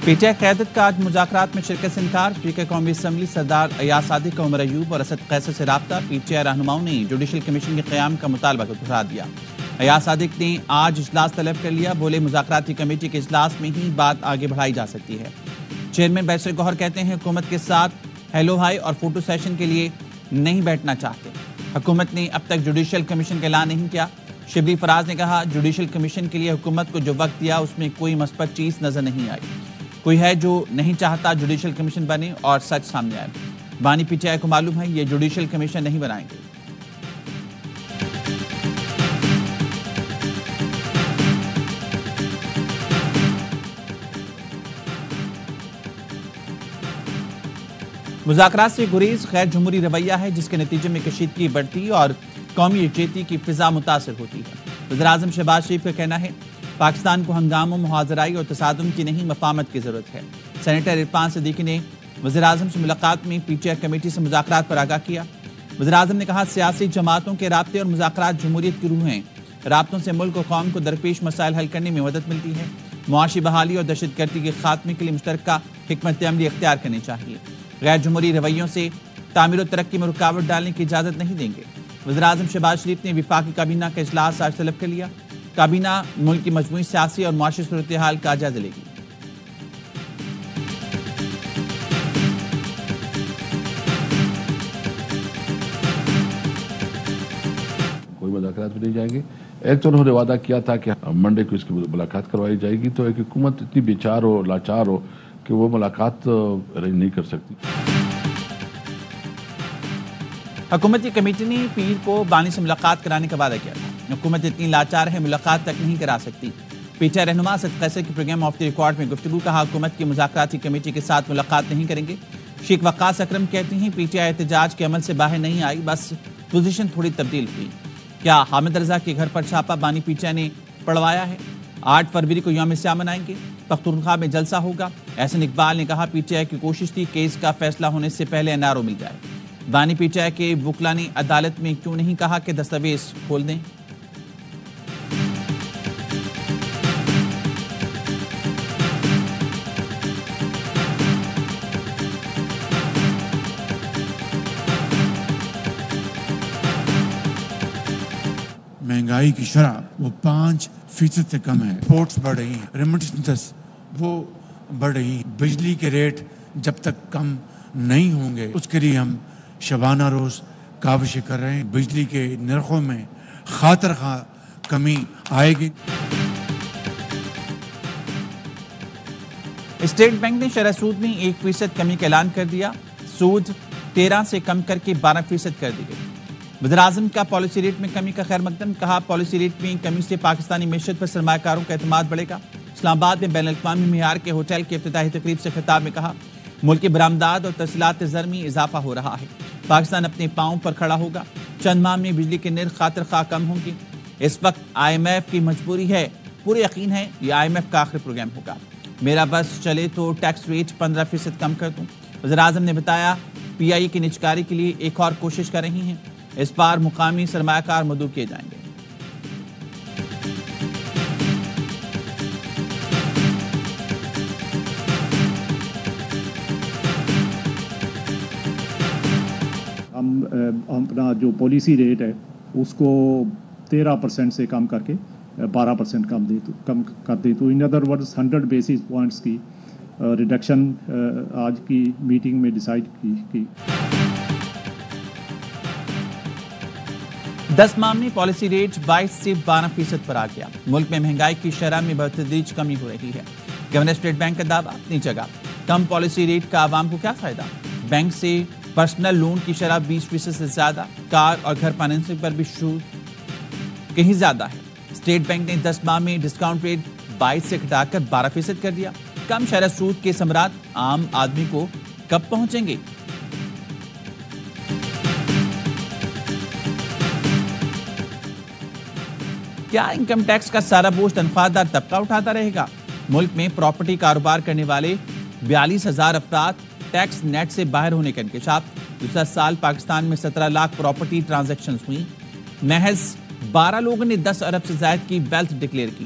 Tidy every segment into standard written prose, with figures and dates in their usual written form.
P T I قیادت کا آج مذاکرات میں شرکت سے انکار. اسپیکر قومی اسمبلی سردار ایاز صادق کا عمر ایوب اور اسد قیصر سے رابطہ. پی ٹی آئی رہنماؤں نے جوڈیشل کمیشن کے قیام کا مطالبہ کو دہرا دیا. ایاز صادق نے آج اجلاس طلب کر لیا. بولے مذاکراتی کمیٹی کے اجلاس میں ہی بات آگے بڑھائی جا سکتی ہے. چیئرمین بیرسٹر گوہر کہتے ہیں حکومت کے ساتھ ہیلو ہائی اور فوٹو سیشن کے لیے نہیں بیٹھنا چاہتے. حکومت نے اب تک جوڈیشل کمیشن کا اعلان نہیں کیا. شبلی فراز نے کہا جوڈیشل کمیشن کے لیے حکومت کو جو وقت دیا اس میں کوئی مثبت چیز نظر نہیں آئی. کوئی ہے جو نہیں چاہتا جوڈیشل کمیشن بنے اور سچ سامنے آئے. بانی پی ٹی آئی کو معلوم ہے یہ جوڈیشل کمیشن نہیں بنائیں گے. مذاکرات سے گریز غیر جمہوری رویہ ہے جس کے نتیجے میں کشیدگی بڑھتی اور قومی یکجہتی کی فضا متاثر ہوتی ہے. وزیراعظم شہباز شریف کا کہنا ہے پاکستان کو ہنگاموں، محاذرائی اور تصادم کی نہیں مفاہمت کی ضرورت ہے. سینیٹر عرفان صدیقی نے وزیراعظم سے ملاقات میں پی ٹی آئی کمیٹی سے مذاکرات پر آگاہ کیا. وزیراعظم نے کہا سیاسی جماعتوں کے رابطے اور مذاکرات جمہوریت کی روح ہیں. رابطوں سے ملک و قوم کو درپیش مسائل حل کرنے میں مدد ملتی ہے. معاشی بحالی اور دہشت گردی کے خاتمے کے لیے مشترکہ حکمت عملی اختیار کرنی چاہیے. غیر جمہوری رویوں سے تعمیر و ترقی میں رکاوٹ ڈالنے کی اجازت نہیں دیں گے. وزیراعظم شہباز شریف نے وفاقی کابینہ کا اجلاس آج طلب کر لیا. کابینہ ملک کی مجموعی سیاسی اور معاشی صورتحال کا جائزہ لے گی. کوئی مذاکرات بھی نہیں جائیں گے. ایک تو انہوں نے وعدہ کیا تھا کہ منڈے کو اس کی ملاقات کروائی جائے گی. تو ایک حکومت اتنی بیچار ہو، لاچار ہو کہ وہ ملاقات ارینج نہیں کر سکتی. حکومتی کمیٹی نے پیر کو بانی سے ملاقات کرانے کا وعدہ کیا تھا. حکومت اتنی لاچار ہے ملاقات تک نہیں کرا سکتی. پی ٹی آئی رہنما اسد قیصر کی پروگرام آف دی ریکارڈ میں گفتگو. کہا حکومت کی مذاکراتی کمیٹی کے ساتھ ملاقات نہیں کریں گے. شیخ وقاص اکرم کہتے ہیں پی ٹی آئی احتجاج کے عمل سے باہر نہیں آئی، بس پوزیشن تھوڑی تبدیل ہوئی. کیا حامد رضا کے گھر پر چھاپا بانی پی ٹی آئی نے پڑوایا ہے؟ 8 فروری کو یوم سیاہ منائیں گے. پختونخوا میں جلسہ ہوگا. احسن اقبال نے کہا پی ٹی آئی کی کوشش تھی کیس کا فیصلہ ہونے سے پہلے این آر او مل جائے. بانی پی ٹی آئی کے وکلا نے عدالت میں کیوں نہیں کہا کہ دستاویز کھول دیں؟ مہنگائی کی شرح وہ 5% سے کم ہے. سپورٹس بڑھ رہی ہیں، ریمیٹنس وہ بڑھ رہی ہیں. بجلی کے ریٹ جب تک کم نہیں ہوں گے اس کے لیے ہم شبانہ روز کاوشیں کر رہے ہیں. بجلی کے نرخوں میں خاطر خواہ کمی آئے گی. اسٹیٹ بینک نے شرح سود میں 1% کمی کا اعلان کر دیا. سود 13 سے کم کر کے 12% کر دی گئی. وزیراعظم کا پالیسی ریٹ میں کمی کا خیر مقدم. کہا پالیسی ریٹ میں کمی سے پاکستانی معیشت پر سرمایہ کاروں کا اعتماد بڑھے گا. اسلام آباد میں بین الاقوامی معیار کے ہوٹل کی افتتاحی تقریب سے خطاب میں کہا ملک کے برآمدات اور ترسیلات زر میں اضافہ ہو رہا ہے. پاکستان اپنے پاؤں پر کھڑا ہوگا. چند ماہ میں بجلی کے نرخ خاطر خواہ کم ہوں گے. اس وقت آئی ایم ایف کی مجبوری ہے. پورے یقین ہے یہ آئی ایم ایف کا آخری پروگرام ہوگا. میرا بس چلے تو ٹیکس ریٹ 15% کم کر دوں. وزیراعظم نے بتایا پی آئی کی نجکاری کے لیے ایک اور کوشش کر رہی ہیں. اس بار مقامی سرمایہ کار مدعو کیے جائیں گے. ہم اپنا جو پالیسی ریٹ ہے اس کو 13% سے کم کر کے 12% کم کر دیں. تو in other words 100 basis points کی ریڈکشن آج کی میٹنگ میں ڈیسائیڈ کی. 10 ماہ میں پالیسی ریٹ 22 سے 12% پر آ گیا. ملک میں مہنگائی کی شرح میں بتدریج کمی ہو رہی ہے. گورنر اسٹیٹ بینک کا دعویٰ اپنی جگہ. کم پالیسی ریٹ کا عوام کو کیا فائدہ؟ بینک سے پرسنل لون کی شرح 20% سے زیادہ. کار اور گھر فائنینسنگ پر بھی سود کہیں زیادہ ہے. اسٹیٹ بینک نے 10 ماہ میں ڈسکاؤنٹ ریٹ 22 سے گھٹا کر 12% کر دیا. کم شرح سود کے ثمرات عام آدمی کو کب پہنچیں گے؟ کیا انکم ٹیکس کا سارا بوجھ تنخواہ دار طبقہ اٹھاتا رہے گا؟ ملک میں پراپرٹی کاروبار کرنے والے 42,000 افراد ٹیکس نیٹ سے باہر ہونے کا انکشاف. گزشتہ سال پاکستان میں 17 لاکھ پراپرٹی ٹرانزیکشنز ہوئی. محض 12 لوگوں نے 10 ارب سے زائد کی ویلتھ ڈکلیئر کی.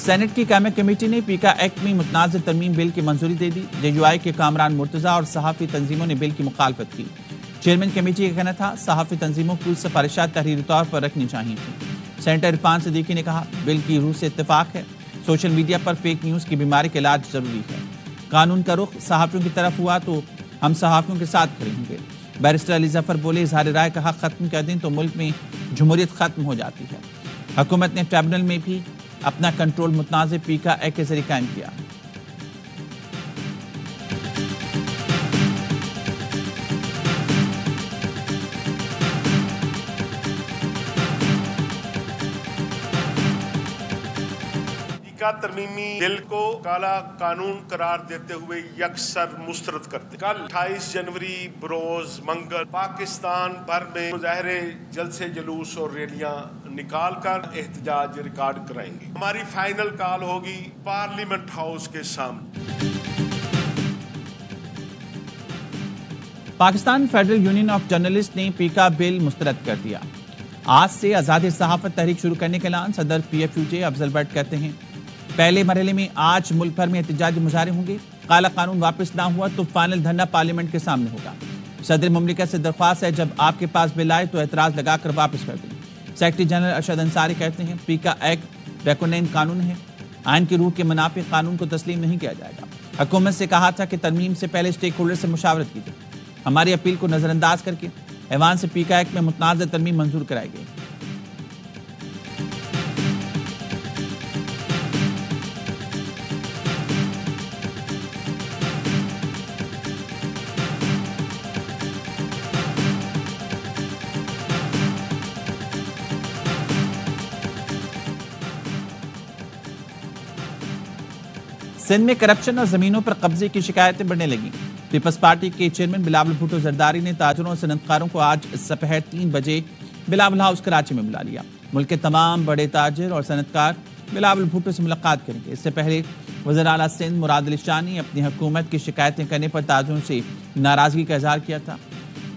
سینٹ کی قائمہ کمیٹی نے پیکا ایکٹ میں متنازع ترمیم بل کی منظوری دے دی۔ جے یو آئی کے کامران مرتضی اور صحافی تنظیموں نے بل کی مخالفت کی۔ چیئرمین کمیٹی کا کہنا تھا صحافی تنظیموں کو سفارشات تحریری طور پر رکھنی چاہیے تھیں۔ سینیٹر عرفان صدیقی نے کہا بل کی روح سے اتفاق ہے، سوشل میڈیا پر فیک نیوز کی بیماری کا علاج ضروری ہے۔ قانون کا رخ صحافیوں کی طرف ہوا تو ہم صحافیوں کے ساتھ کھڑے ہوں گے۔ بیرسٹر علی ظفر بولے اظہار رائے کا حق ختم کر دیں تو ملک میں جمہوریت ختم ہو جاتی ہے۔ حکومت نے ٹریبونل میں بھی اپنا کنٹرول متنازع پیکا ایکٹ کے ذریعے قائم کیا۔ ترمیمی بل کو کالا قانون قرار دیتے ہوئے یکسر مسترد کرتے۔ کل 28 جنوری بروز منگل پاکستان بھر میں مظاہرے، جلسے جلوس اور ریلیاں نکال کر احتجاج ریکارڈ کرائیں گے۔ ہماری فائنل کال ہوگی پارلیمنٹ ہاؤس کے سامنے۔ Pakistan federal union of journalist نے پیکا بل مسترد کر دیا۔ آج سے آزاد صحافت تحریک شروع کرنے کا اعلان صدر P if you J Afzal but کرتے ہیں۔ پہلے مرحلے میں آج ملک بھر میں احتجاجی مظاہرے ہوں گے۔ کالا قانون واپس نہ ہوا تو فائنل دھرنا پارلیمنٹ کے سامنے ہوگا۔ صدر مملکت سے درخواست ہے جب آپ کے پاس بل آئے تو اعتراض لگا کر واپس کر دیں۔ سیکرٹری جنرل ارشد انصاری کہتے ہیں پیکا ایکٹ ڈریکونین قانون ہے، آئین کی روح کے منافق قانون کو تسلیم نہیں کیا جائے گا۔ حکومت سے کہا تھا کہ ترمیم سے پہلے اسٹیک ہولڈر سے مشاورت کی جائے۔ ہماری اپیل کو نظر انداز کر کے ایوان سے پیکا ایکٹ میں متنازع ترمیم منظور کرائی گئی۔ سندھ میں کرپشن اور زمینوں پر قبضے کی شکایتیں بڑھنے لگیں۔ پیپلز پارٹی کے چیئرمین بلاول بھٹو زرداری نے تاجروں اور صنعتکاروں کو آج سپہر 3 بجے بلاول ہاؤس کراچی میں بلا لیا۔ ملک کے تمام بڑے تاجر اور صنعتکار بلاول بھٹو سے ملاقات کریں گے۔ اس سے پہلے وزیر اعلیٰ سندھ مراد علی شاہ نے اپنی حکومت کی شکایتیں کرنے پر تاجروں سے ناراضگی کا اظہار کیا تھا۔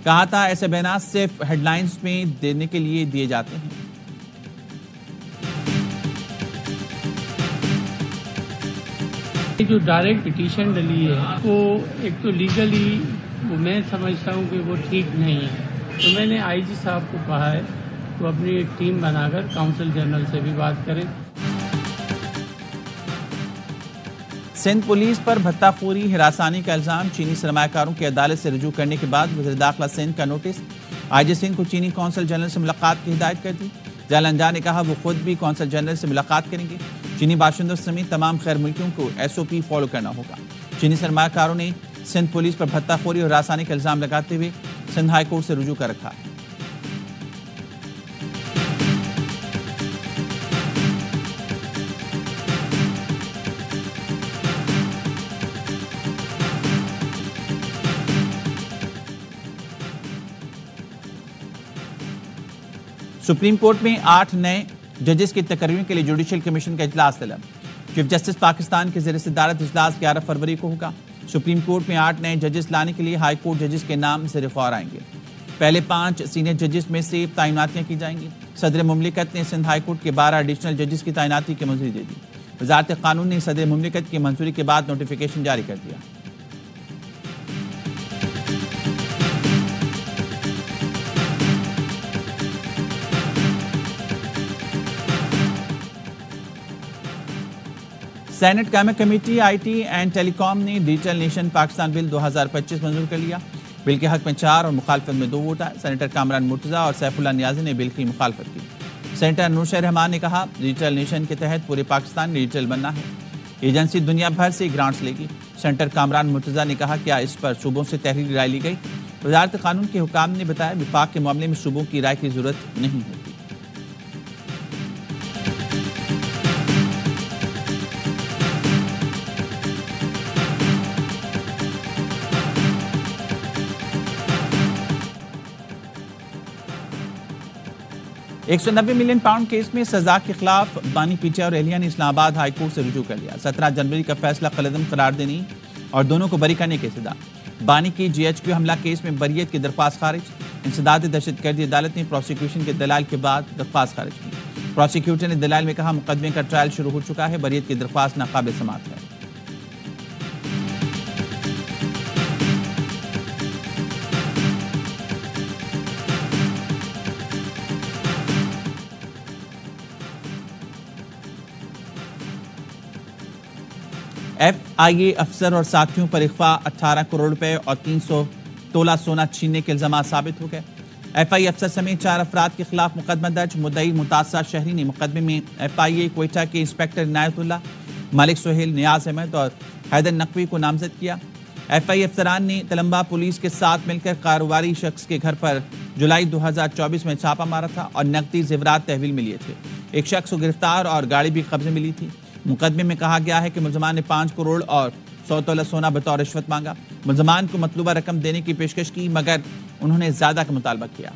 کہا تھا ایسے بیانات صرف ہیڈ لائنز میں دینے کے لیے دیے جاتے ہیں۔ جو ڈائریکٹ پٹیشن ڈلی ہے وہ ایک تو لیگلی میں سمجھتا ہوں کہ وہ ٹھیک نہیں ہے، تو میں نے آئی جی صاحب کو کہا ہے تو اپنی ایک ٹیم بنا کر کونسل جنرل سے بھی بات کریں۔ سندھ پولیس پر بھتہ خوری ہراسانی کا الزام چینی سرمایہ کاروں کی عدالت سے رجوع کرنے کے بعد وزیر داخلہ سندھ کا نوٹس۔ آئی جی سندھ کو چینی کونسل جنرل سے ملاقات کی ہدایت کر دی۔ جالنجا نے کہا وہ خود بھی کونسل جنرل سے ملاقات کریں گے۔ چینی باشندوں سمیت تمام خیر ملکیوں کو ایس او پی فالو کرنا ہوگا۔ چینی سرمایہ کاروں نے سندھ پولیس پر بھتہ خوری اور ہراسانی کا الزام لگاتے ہوئے سندھ ہائی کورٹ سے رجوع کر رکھا۔ سپریم کورٹ میں 8 نئے ججز کی تقرریوں کے لیے جوڈیشل کمیشن کا اجلاس طلب۔ چیف جسٹس پاکستان کے زیر صدارت اجلاس 11 فروری کو ہوگا۔ سپریم کورٹ میں 8 نئے ججز لانے کے لیے ہائی کورٹ ججز کے نام زیر غور آئیں گے۔ پہلے 5 سینئر ججز میں سے تعیناتیاں کی جائیں گی۔ صدر مملکت نے سندھ ہائی کورٹ کے 12 ایڈیشنل ججز کی تعیناتی کی منظوری دے دی۔ وزارت قانون نے صدر مملکت کی منظوری کے بعد نوٹیفیکیشن جاری کر دیا۔ سینٹ قائمہ کمیٹی آئی ٹی اینڈ ٹیلی کام نے ڈیجیٹل نیشن پاکستان بل 2025 منظور کر لیا۔ بل کے حق میں 4 اور مخالفت میں 2 ووٹ آئے۔ سینیٹر کامران مرتضی اور سیف اللہ نیازی نے بل کی مخالفت کی۔ سینیٹر نورشہ رحمان نے کہا ڈیجیٹل نیشن کے تحت پورے پاکستان ڈیجیٹل بننا ہے۔ ایجنسی دنیا بھر سے گرانٹس لے گی۔ سینیٹر کامران مرتضی نے کہا کیا اس پر صوبوں سے تحریری رائے لی گئی؟ وزارت قانون کے حکام نے بتایا وفاق کے معاملے میں صوبوں کی رائے کی ضرورت نہیں ہوتی۔ £190 ملین کیس میں سزا کے خلاف بانی پیچا اور اہلیہ نے اسلام آباد ہائی کورٹ سے رجوع کر لیا۔ 17 جنوری کا فیصلہ قلعدم قرار دینے اور دونوں کو بری کرنے کی سزا۔ بانی کی جی ایچ کیو حملہ کیس میں بریت کی درخواست خارج۔ انسداد دہشت گردی عدالت نے پروسیکیوشن کے دلائل کے بعد درخواست خارج کی۔ پروسیکیوٹر نے دلائل میں کہا مقدمے کا ٹرائل شروع ہو چکا ہے، بریت کی درخواست ناقابل سماعت ہے۔ ایف آئی اے افسر اور ساتھیوں پر اغوا 18 کروڑ روپے اور 300 تولہ سونا چھیننے کے الزامات ثابت ہو گئے۔ ایف آئی اے افسر سمیت 4 افراد کے خلاف مقدمہ درج، مدعی متاثرہ شہری نے مقدمے میں ایف آئی اے کوئٹہ کے انسپکٹر عنایت اللہ، ملک سہیل، نیاز احمد اور حیدر نقوی کو نامزد کیا۔ ایف آئی اے افسران نے تلمبہ پولیس کے ساتھ مل کر کاروباری شخص کے گھر پر جولائی 2024 میں چھاپہ مارا تھا اور نقدی زیورات تحویل میں لیے تھے۔ ایک شخص کو گرفتار اور گاڑی بھی قبضے میں لی تھی۔ مقدمے میں کہا گیا ہے کہ ملزمان نے 5 کروڑ اور 100 تولہ سونا بطور رشوت مانگا۔ ملزمان کو مطلوبہ رقم دینے کی پیشکش کی مگر انہوں نے زیادہ کا مطالبہ کیا۔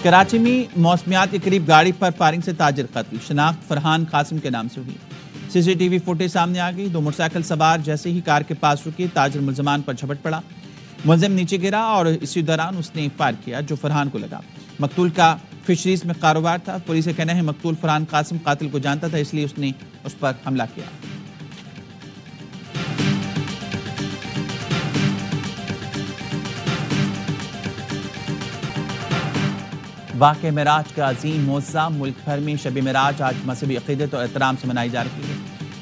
کراچی میں موسمیات کے قریب گاڑی پر فائرنگ سے تاجر قتل، شناخت فرحان قاسم کے نام سے ہوئی۔ سی سی ٹی وی فوٹیج سامنے آ گئی، 2 موٹر سائیکل سوار جیسے ہی کار کے پاس رکی، تاجر ملزمان پر جھپٹ پڑا، ملزم نیچے گرا اور اسی دوران اس نے فائر کیا جو فرحان کو لگا۔ مقتول کا فشریز میں کاروبار تھا، پولیس کا کہنا ہے مقتول فرحان قاسم قاتل کو جانتا تھا، اس لیے اس نے اس پر حملہ کیا۔ واقع معراج کا عظیم معجزہ، ملک بھر میں شب معراج آج مذہبی عقیدت اور احترام سے منائی جا رہی ہے۔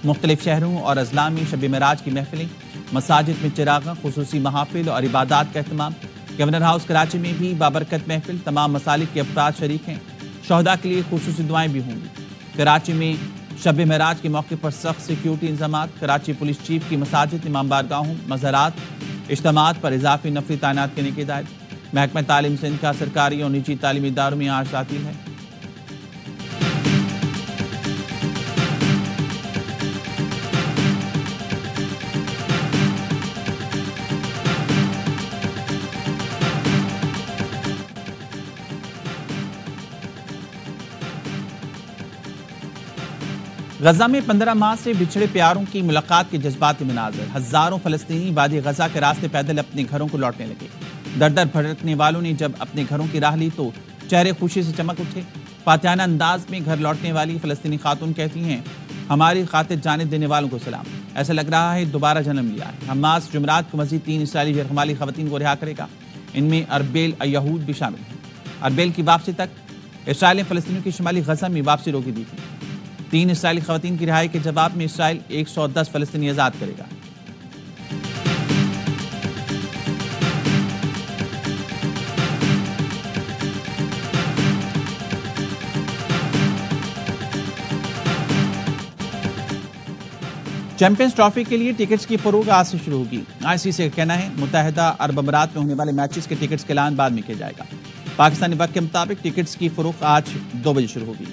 مختلف شہروں اور اضلاع میں شب معراج کی محفلیں، مساجد میں چراغاں، خصوصی محافل اور عبادات کا اہتمام۔ گورنر ہاؤس کراچی میں بھی بابرکت محفل، تمام مسالک کے افراد شریک ہیں، شہداء کے لیے خصوصی دعائیں بھی ہوں گی۔ کراچی میں شب معراج کے موقع پر سخت سیکیورٹی انتظامات، کراچی پولیس چیف کی مساجد، امام بارگاہوں، مزارات، اجتماعات پر اضافی نفری تعینات کرنے کی ہدایت۔ محکمہ تعلیم سندھ کا سرکاری اور نجی تعلیمی اداروں میں آج تعطیل ہے۔ غزہ میں 15 ماہ سے بچھڑے پیاروں کی ملاقات کے جذباتی مناظر، ہزاروں فلسطینی وادی غزہ کے راستے پیدل اپنے گھروں کو لوٹنے لگے۔ در در بھٹکنے والوں نے جب اپنے گھروں کی راہ لی تو چہرے خوشی سے چمک اٹھے۔ فاتحانہ انداز میں گھر لوٹنے والی فلسطینی خاتون کہتی ہیں ہماری خاطر جانے دینے والوں کو سلام، ایسا لگ رہا ہے دوبارہ جنم لیا ہے۔ حماس جمعرات کو مزید 3 اسرائیلی یرغمالی خواتین کو رہا کرے گا، ان میں اربیل یہود بھی شامل ہیں۔ اربیل کی واپسی تک اسرائیل نے فلسطینیوں کی شمالی غزہ میں واپسی روکی دی تھی۔ 3 اسرائیلی خواتین کی رہائی کے جواب میں اسرائیل 110 فلسطینی آزاد کرے گا۔ چیمپئنز ٹرافی کے لیے ٹکٹس کی فروخت آج سے شروع ہوگی۔ آئی سی سی کا کہنا ہے متحدہ عرب امارات میں ہونے والے میچز کے ٹکٹس کا اعلان بعد میں کیا جائے گا۔ پاکستانی وقت کے مطابق ٹکٹس کی فروخت آج 2 بجے شروع ہوگی۔